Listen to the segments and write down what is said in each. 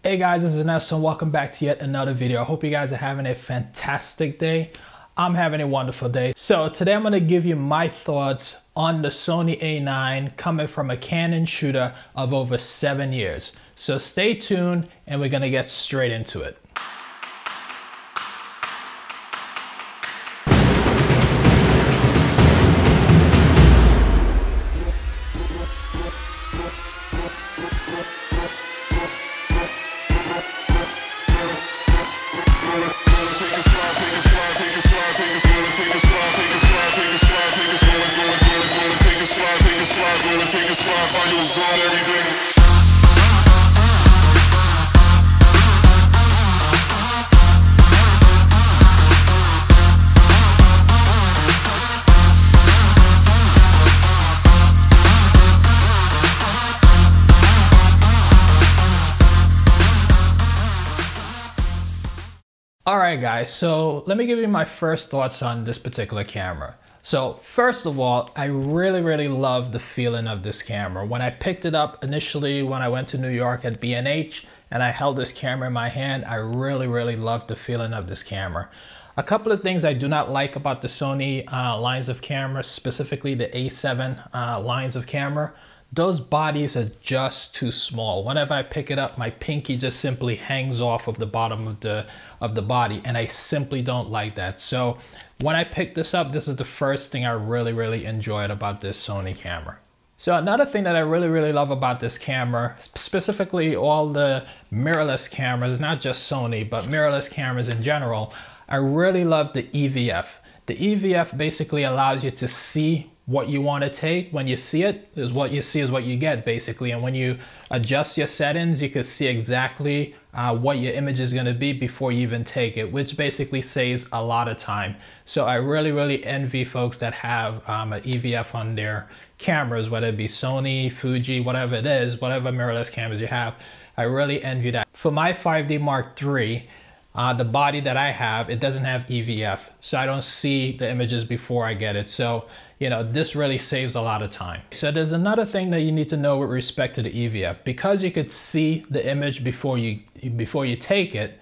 Hey guys, this is Ernesto and welcome back to yet another video. I hope you guys are having a fantastic day. I'm having a wonderful day. So today I'm going to give you my thoughts on the Sony A9 coming from a Canon shooter of over 7 years. So stay tuned and we're going to get straight into it. Alright guys, so let me give you my first thoughts on this particular camera. So first of all, I really love the feeling of this camera. When I picked it up initially when I went to New York at B&H and I held this camera in my hand, I really loved the feeling of this camera. A couple of things I do not like about the Sony lines of cameras, specifically the A7 lines of camera. Those bodies are just too small. Whenever I pick it up, my pinky just simply hangs off of the bottom of the body, and I simply don't like that. So when I picked this up, this is the first thing I really enjoyed about this Sony camera. So another thing that I really love about this camera, specifically all the mirrorless cameras, not just Sony, but mirrorless cameras in general, I really love the EVF. The EVF basically allows you to see what you want to take. When you see it, is what you see is what you get basically. And when you adjust your settings, you can see exactly what your image is going to be before you even take it, which basically saves a lot of time. So I really envy folks that have an EVF on their cameras, whether it be Sony, Fuji, whatever it is, whatever mirrorless cameras you have. I really envy that. For my 5D Mark III, the body that I have, it doesn't have EVF, so I don't see the images before I get it. So, you know, this really saves a lot of time. So there's another thing that you need to know with respect to the EVF. Because you could see the image before you take it,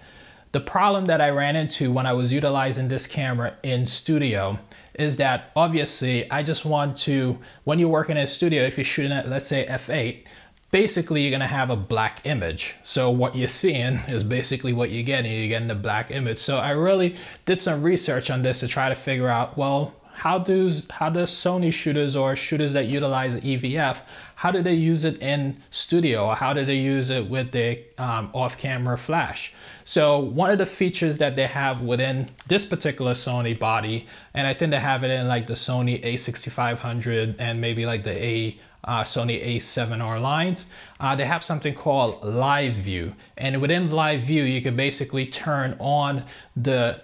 the problem that I ran into when I was utilizing this camera in studio is that obviously I just want to, when you're working in a studio, if you're shooting at, let's say, f8, basically you're gonna have a black image. So what you're seeing is basically what you're getting the black image. So I really did some research on this to try to figure out, well, how does Sony shooters or shooters that utilize EVF, how do they use it in studio, or how do they use it with the off-camera flash? So one of the features that they have within this particular Sony body, and I think they have it in like the Sony a6500 and maybe like the Sony a7R lines, they have something called Live View, and within Live View you can basically turn on the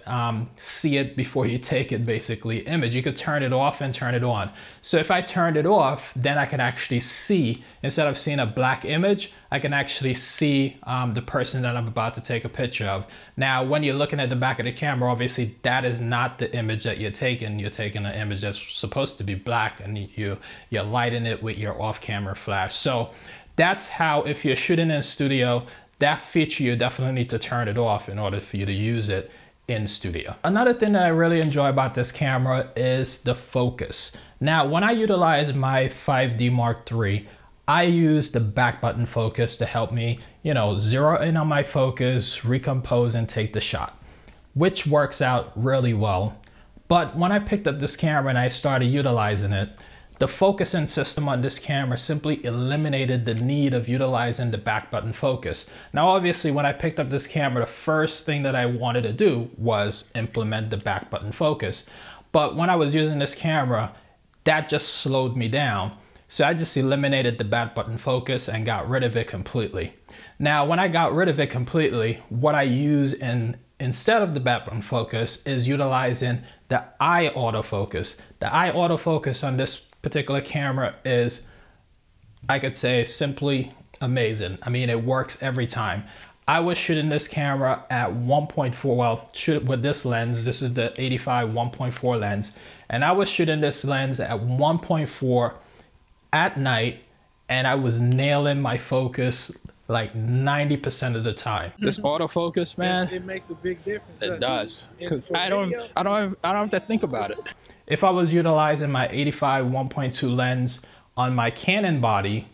see it before you take it basically image. You could turn it off and turn it on. So if I turned it off, then I can actually see, instead of seeing a black image, I can actually see the person that I'm about to take a picture of. Now when you're looking at the back of the camera, obviously that is not the image that you're taking. You're taking an image that's supposed to be black, and you're lighting it with your off-camera flash. So that's how, if you're shooting in studio, that feature you definitely need to turn it off in order for you to use it in studio. Another thing that I really enjoy about this camera is the focus. Now when I utilize my 5D Mark III, I use the back button focus to help me, you know, zero in on my focus, recompose and take the shot, which works out really well. But when I picked up this camera and I started utilizing it, the focusing system on this camera simply eliminated the need of utilizing the back button focus. Now obviously when I picked up this camera, the first thing that I wanted to do was implement the back button focus. But when I was using this camera, that just slowed me down. So I just eliminated the back button focus and got rid of it completely. Now when I got rid of it completely, what I use instead of the back button focus is utilizing the eye autofocus. The eye autofocus on this particular camera is, I could say, simply amazing. I mean, it works every time. I was shooting this camera at 1.4, well, shoot with this lens. This is the 85 1.4 lens. And I was shooting this lens at 1.4 at night, and I was nailing my focus like 90% of the time. This autofocus, man, It makes a big difference. it does. 'Cause for I don't video- have to think about it. If I was utilizing my 85 1.2 lens on my Canon body,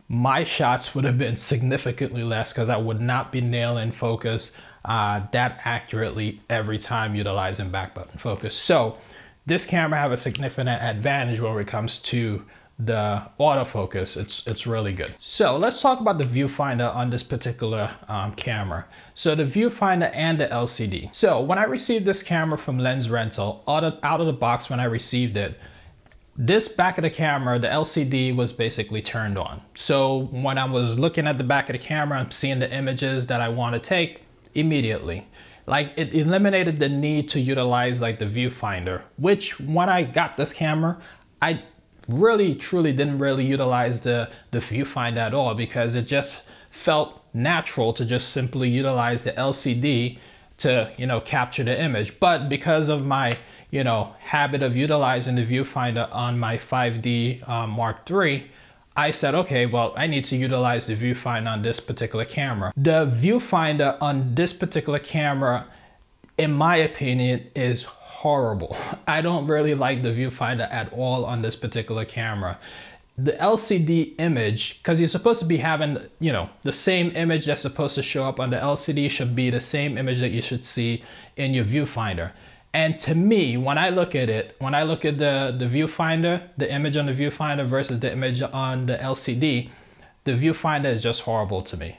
my shots would have been significantly less because I would not be nailing focus that accurately every time utilizing back button focus. So this camera have a significant advantage when it comes to the autofocus. It's really good. So let's talk about the viewfinder on this particular camera. So the viewfinder and the LCD. So when I received this camera from Lens Rental, out of the box when I received it, this back of the camera, the LCD was basically turned on. So when I was looking at the back of the camera, I'm seeing the images that I want to take immediately. Like it eliminated the need to utilize like the viewfinder, which when I got this camera, I really truly didn't really utilize the viewfinder at all, because it just felt natural to just simply utilize the LCD to, you know, capture the image. But because of my, you know, habit of utilizing the viewfinder on my 5D Mark III, I said, okay, well, I need to utilize the viewfinder on this particular camera. The viewfinder on this particular camera, in my opinion, is horrible. I don't really like the viewfinder at all on this particular camera. The LCD image, because you're supposed to be having, you know, the same image that's supposed to show up on the LCD should be the same image that you should see in your viewfinder. And to me, when I look at it, when I look at the viewfinder, the image on the viewfinder versus the image on the LCD, the viewfinder is just horrible to me.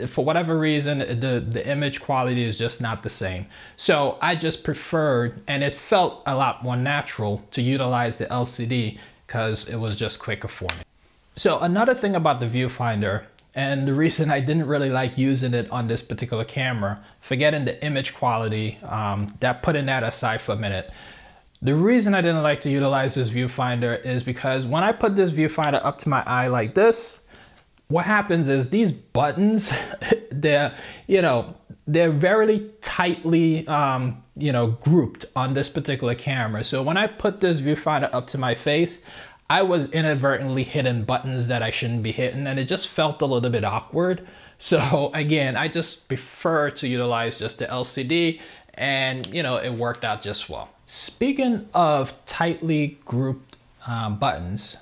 For whatever reason, the image quality is just not the same. So I just preferred, and it felt a lot more natural to utilize the LCD because it was just quicker for me. So another thing about the viewfinder, and the reason I didn't really like using it on this particular camera, forgetting the image quality, putting that aside for a minute. The reason I didn't like to utilize this viewfinder is because when I put this viewfinder up to my eye like this, what happens is these buttons, they're very tightly, grouped on this particular camera. So when I put this viewfinder up to my face, I was inadvertently hitting buttons that I shouldn't be hitting, and it just felt a little bit awkward. So again, I just prefer to utilize just the LCD, and you know, it worked out just well. Speaking of tightly grouped buttons,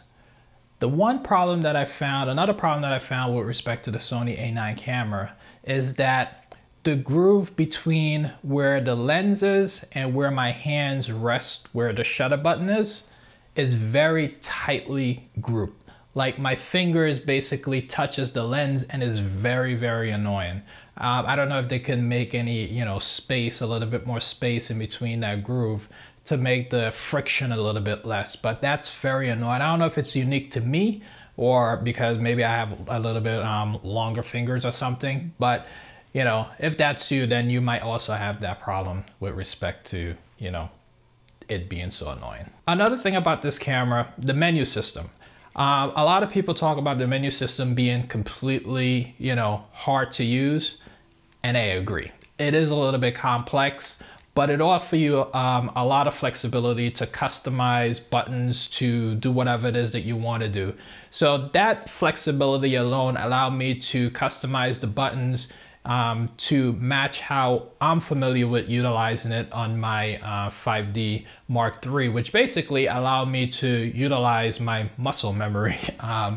another problem that I found with respect to the Sony A9 camera is that the groove between where the lens is and where my hands rest, where the shutter button is very tightly grouped. Like my fingers basically touches the lens and is very, very annoying. I don't know if they can make any, space, a little bit more space in between that groove to make the friction a little bit less, but that's very annoying. I don't know if it's unique to me or because maybe I have a little bit longer fingers or something, but you know, if that's you, then you might also have that problem with respect to, it being so annoying. Another thing about this camera, the menu system. A lot of people talk about the menu system being completely, hard to use, and I agree. It is a little bit complex, but it offers you a lot of flexibility to customize buttons to do whatever it is that you want to do. So that flexibility alone allowed me to customize the buttons to match how I'm familiar with utilizing it on my 5D Mark III, which basically allowed me to utilize my muscle memory,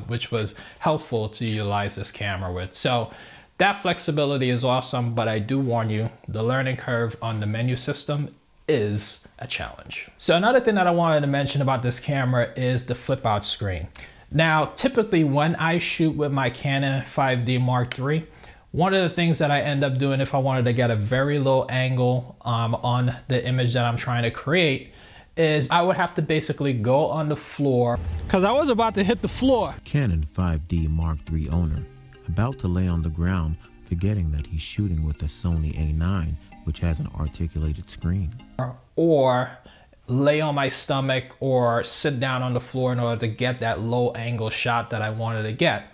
which was helpful to utilize this camera with. So that flexibility is awesome, but I do warn you, the learning curve on the menu system is a challenge. So another thing that I wanted to mention about this camera is the flip out screen. Now, typically when I shoot with my Canon 5D Mark III, one of the things that I end up doing if I wanted to get a very low angle on the image that I'm trying to create is I would have to basically go on the floor. Because I was about to hit the floor. Canon 5D Mark III owner, about to lay on the ground, forgetting that he's shooting with a Sony A9, which has an articulated screen. Or lay on my stomach or sit down on the floor in order to get that low angle shot that I wanted to get.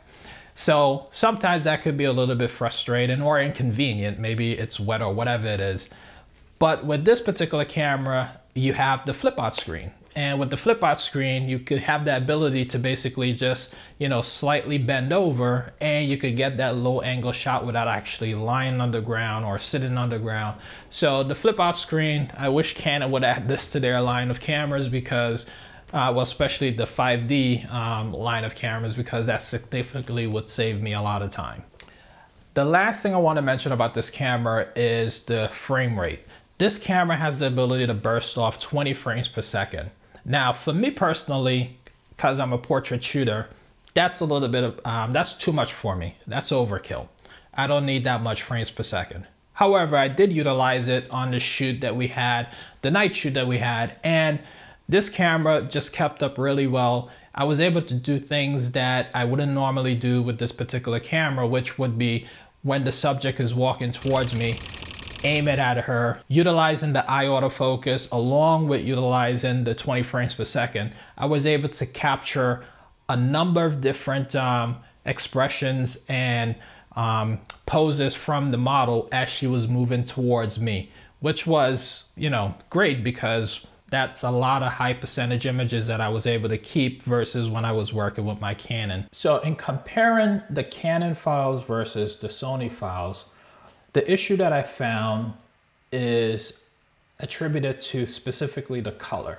So sometimes that could be a little bit frustrating or inconvenient. Maybe it's wet or whatever it is. But with this particular camera, you have the flip out screen. And with the flip out screen, you could have the ability to basically just, you know, slightly bend over and you could get that low angle shot without actually lying on the ground or sitting on the ground. So the flip out screen, I wish Canon would add this to their line of cameras because, well, especially the 5D line of cameras, because that significantly would save me a lot of time. The last thing I want to mention about this camera is the frame rate. This camera has the ability to burst off 20 frames per second. Now, for me personally, because I'm a portrait shooter, that's a little bit of, that's too much for me. That's overkill. I don't need that much frames per second. However, I did utilize it on the shoot that we had, the night shoot that we had, and this camera just kept up really well. I was able to do things that I wouldn't normally do with this particular camera, which would be when the subject is walking towards me, aim it at her, utilizing the eye autofocus along with utilizing the 20 frames per second. I was able to capture a number of different expressions and poses from the model as she was moving towards me, which was, you know, great because that's a lot of high percentage images that I was able to keep versus when I was working with my Canon. So in comparing the Canon files versus the Sony files, the issue that I found is attributed to specifically the color.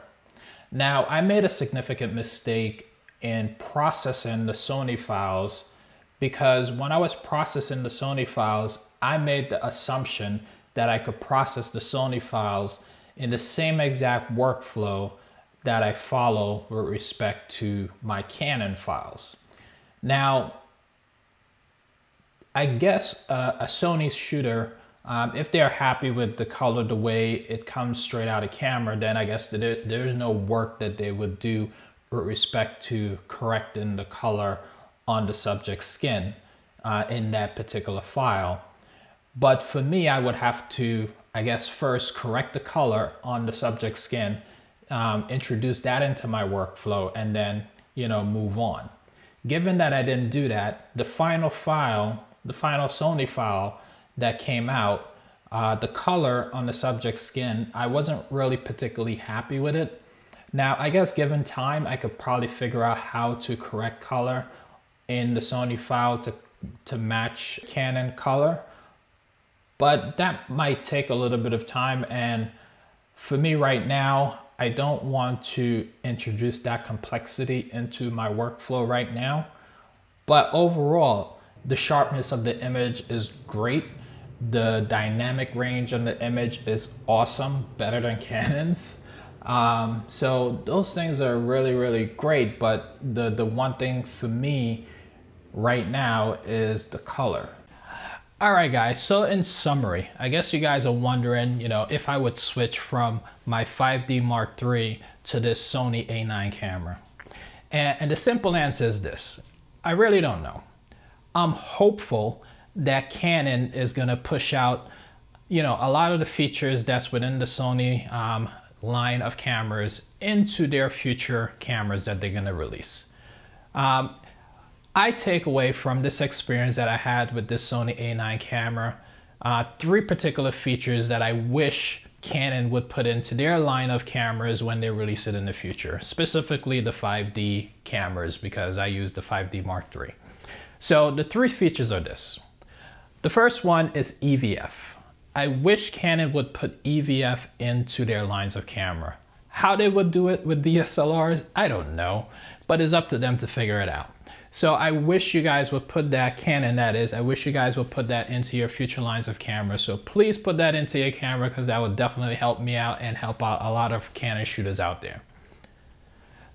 Now, I made a significant mistake in processing the Sony files because when I was processing the Sony files, I made the assumption that I could process the Sony files in the same exact workflow that I follow with respect to my Canon files. Now, I guess a Sony shooter, if they're happy with the color, the way it comes straight out of camera, then I guess there's no work that they would do with respect to correcting the color on the subject's skin in that particular file. But for me, I would have to, I guess, first correct the color on the subject's skin, introduce that into my workflow, and then, you know, move on. Given that I didn't do that, the final file, the final Sony file that came out, the color on the subject's skin, I wasn't really particularly happy with it. Now, I guess given time, I could probably figure out how to correct color in the Sony file to match Canon color. But that might take a little bit of time, and for me right now, I don't want to introduce that complexity into my workflow right now. But overall, the sharpness of the image is great. The dynamic range on the image is awesome, better than Canon's. So those things are really, really great, but the one thing for me right now is the color. All right, guys, so in summary, I guess you guys are wondering, you know, if I would switch from my 5D Mark III to this Sony A9 camera. And the simple answer is this: I really don't know. I'm hopeful that Canon is gonna push out, you know, a lot of the features that's within the Sony line of cameras into their future cameras that they're gonna release. I take away from this experience that I had with this Sony A9 camera, 3 particular features that I wish Canon would put into their line of cameras when they release it in the future, specifically the 5D cameras, because I use the 5D Mark III. So the 3 features are this. The first one is EVF. I wish Canon would put EVF into their lines of camera. How they would do it with DSLRs, I don't know, but it's up to them to figure it out. So I wish you guys would put that, Canon that is, I wish you guys would put that into your future lines of cameras. So please put that into your camera, because that would definitely help me out and help out a lot of Canon shooters out there.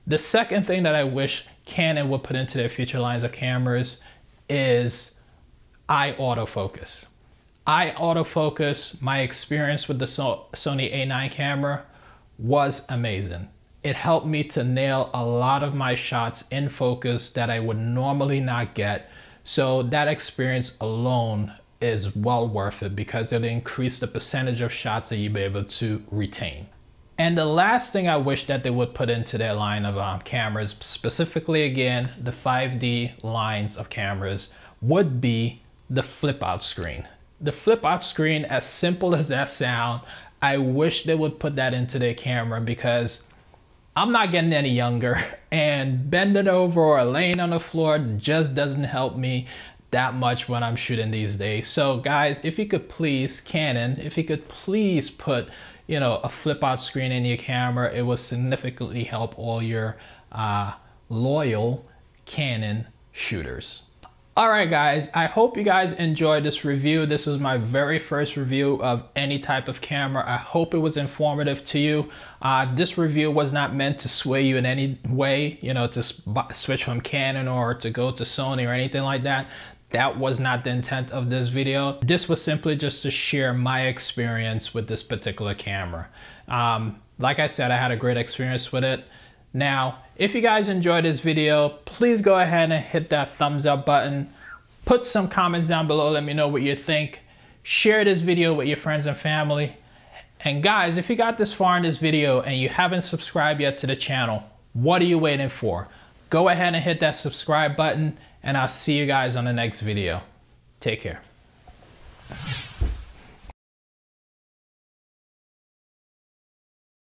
The second thing that I wish Canon would put into their future lines of cameras is eye autofocus. Eye autofocus, my experience with the Sony A9 camera was amazing. It helped me to nail a lot of my shots in focus that I would normally not get. So that experience alone is well worth it, because it'll increase the percentage of shots that you'll be able to retain. And the last thing I wish that they would put into their line of cameras, specifically again, the 5D lines of cameras, would be the flip out screen. The flip out screen, as simple as that sound, I wish they would put that into their camera, because I'm not getting any younger, and bending over or laying on the floor just doesn't help me that much when I'm shooting these days. So guys, if you could please, Canon, if you could please put, you know, a flip out screen in your camera, it will significantly help all your loyal Canon shooters. All right, guys, I hope you guys enjoyed this review. This was my very first review of any type of camera. I hope it was informative to you. This review was not meant to sway you in any way, you know, to switch from Canon or to go to Sony or anything like that. That was not the intent of this video. This was simply just to share my experience with this particular camera. Like I said, I had a great experience with it. Now, if you guys enjoyed this video, please go ahead and hit that thumbs up button. Put some comments down below, let me know what you think. Share this video with your friends and family. And guys, if you got this far in this video and you haven't subscribed yet to the channel, what are you waiting for? Go ahead and hit that subscribe button, and I'll see you guys on the next video. Take care.